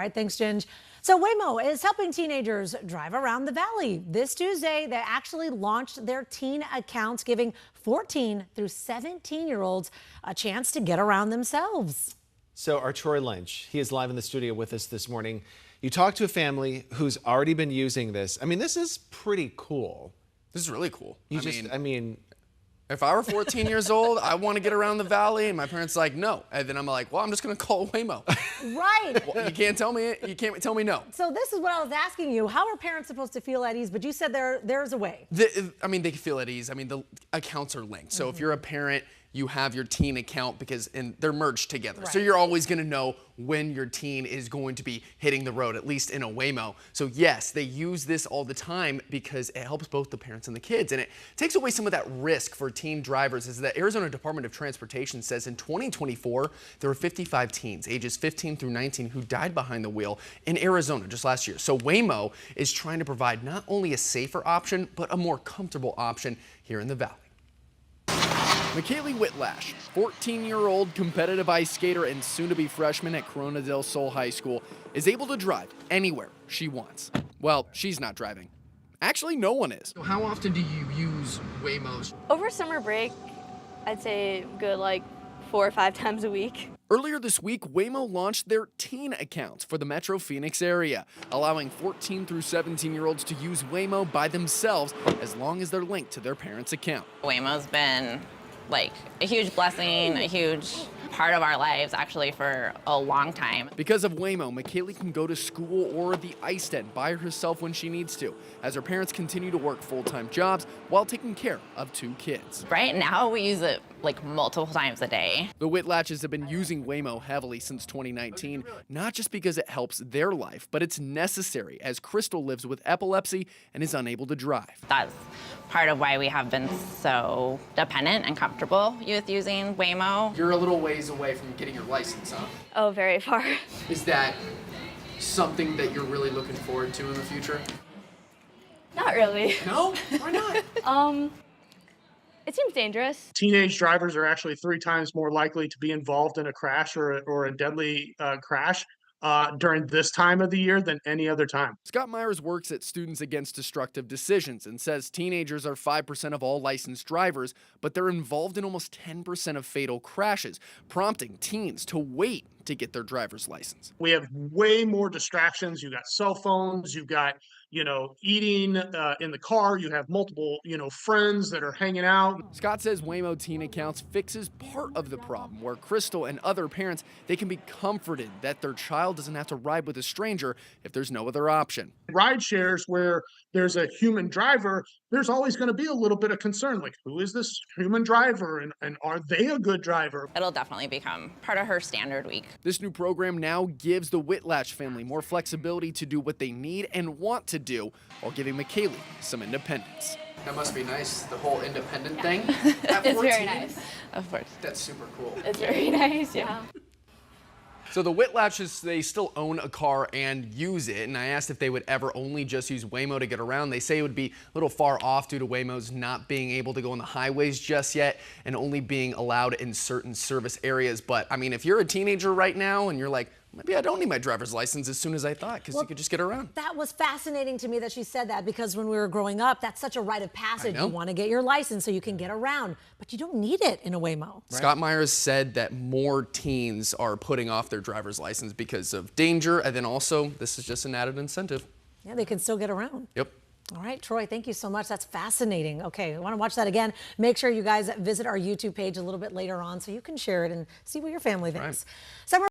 All right, thanks, Ginge. So Waymo is helping teenagers drive around the valley. This Tuesday, they actually launched their teen accounts, giving 14 through 17-year-olds a chance to get around themselves. So our Troy Lynch, he is live in the studio with us this morning. You talked to a family who's already been using this. I mean, this is pretty cool. This is really cool. I mean, if I were 14 years old, I want to get around the valley, and my parents are like, no. And then I'm like, well, I'm just going to call Waymo. Right. Well, you can't tell me no. So this is what I was asking you. How are parents supposed to feel at ease? But you said there's a way. They can feel at ease. I mean, the accounts are linked. So if you're a parent, you have your teen account and they're merged together. Right. So you're always going to know when your teen is going to be hitting the road, at least in a Waymo. So yes, they use this all the time because it helps both the parents and the kids. And it takes away some of that risk for teen drivers. Is that Arizona Department of Transportation says in 2024, there were 55 teens ages 15 through 19 who died behind the wheel in Arizona just last year. So Waymo is trying to provide not only a safer option, but a more comfortable option here in the valley. McKaylee Whitlash, 14-year-old competitive ice skater and soon-to-be freshman at Corona del Sol High School, is able to drive anywhere she wants. Well, she's not driving. Actually, no one is. So how often do you use Waymos? Over summer break, I'd say good like 4 or 5 times a week. Earlier this week, Waymo launched their teen accounts for the Metro Phoenix area, allowing 14 through 17-year-olds to use Waymo by themselves as long as they're linked to their parents' account. Waymo's been like a huge blessing, a huge part of our lives actually for a long time. Because of Waymo, McKaylee can go to school or the ice den by herself when she needs to, as her parents continue to work full-time jobs while taking care of 2 kids. Right now we use it like multiple times a day. The Whitlatches have been using Waymo heavily since 2019, not just because it helps their life, but it's necessary as Crystal lives with epilepsy and is unable to drive. That's part of why we have been so dependent and comfortable with using Waymo. You're a little ways away from getting your license, huh? Oh, very far. Is that something that you're really looking forward to in the future? Not really. No? Why not? It seems dangerous. Teenage drivers are actually 3 times more likely to be involved in a crash or a deadly crash during this time of the year than any other time. Scott Myers works at Students Against Destructive Decisions and says teenagers are 5% of all licensed drivers, but they're involved in almost 10% of fatal crashes, prompting teens to wait to get their driver's license. We have way more distractions. You got cell phones, you got eating in the car, you have multiple, friends that are hanging out. Scott says Waymo teen accounts fixes part of the problem, where Crystal and other parents, they can be comforted that their child doesn't have to ride with a stranger if there's no other option. Ride shares where there's a human driver, there's always going to be a little bit of concern, like who is this human driver and are they a good driver? It'll definitely become part of her standard week. This new program now gives the Whitlatch family more flexibility to do what they need and want to do while giving McKaylee some independence. That must be nice, the whole independent thing. It's very nice. Of course. That's super cool. It's very nice, yeah. So the Whitlatches, they still own a car and use it, and I asked if they would ever only just use Waymo to get around. They say it would be a little far off due to Waymo's not being able to go on the highways just yet and only being allowed in certain service areas. But I mean, if you're a teenager right now and you're like, maybe I don't need my driver's license as soon as I thought, because you could just get around. That was fascinating to me that she said that, because when we were growing up, that's such a rite of passage. You want to get your license so you can get around, but you don't need it in a Waymo. Right? Scott Myers said that more teens are putting off their driver's license because of danger, and then also this is just an added incentive. Yeah, they can still get around. Yep. All right, Troy, thank you so much. That's fascinating. Okay, I want to watch that again. Make sure you guys visit our YouTube page a little bit later on so you can share it and see what your family thinks. Right.